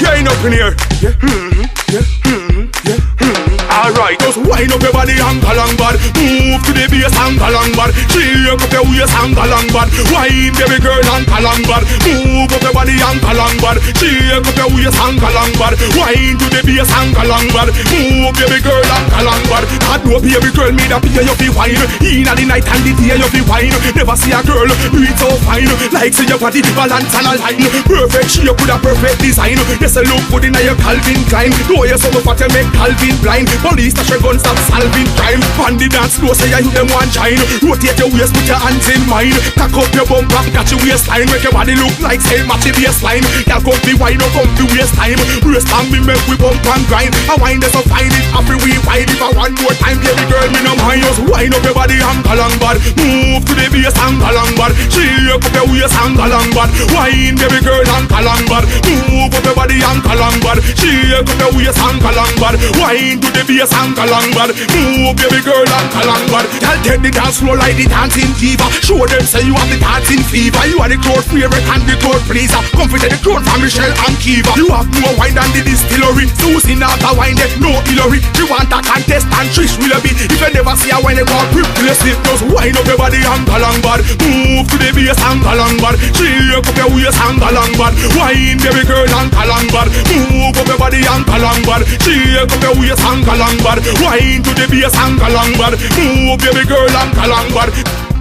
Chain up in here. Yeah. Yeah. Yeah. Alright, just wind up your body and galang bad. Move to the bass and galang bad. Shake up your waist and galang bad. Wine baby girl and galang bad. Move up your body and galang bad. Shake up your waist and galang bad. Wine to the bass and galang bad. Move baby girl and galang bad. That no baby girl made a pay you fi wine. In the night and the day you fi wine. Never see a girl do it so fine. Like say your body balance and align. Perfect shape with a perfect design. Yes, I look good in your Calvin Klein. Know you so fat you make Calvin blind. Police stash your gun stop solving crime. On the dance floor say you them one shine. Rotate your waist put your hands in mine. Cock up your bumper catch your waistline. Make your body look like say match the baseline. Y'all come the wine or come the waste time. Brace time me make we bump and grind. I wind this so fine it after we wide. If I one more time baby girl me no mind. Just wind up your body and galang bad. Move to the bass and galang bad. Shake up your waist and galang bad. Wine baby girl and galang bad. Move up your body and galang bad. Shake up your waist and galang bad. Wine to the bass and galang bad. Move baby girl and galang bad. Tell take the dance floor like the dancing diva. Show them say you have the dancing fever. You are the crowd favorite and the crowd pleaser. Come for the crowd from Michelle and Kiva. You have more wine than the distillery. Susie not a wine that no Hillary. You want a contest and Trish will be. If you never see a wine they call replace it. Just wind up your body and galang bad. Move to the bass and galang bad. Shake up your waist and galang bad. Wine baby girl and galang bad. Move up your body and galang bad. Shake up your waist and galang bad. Wine to the bass and galang bad. Move baby girl and galang bad.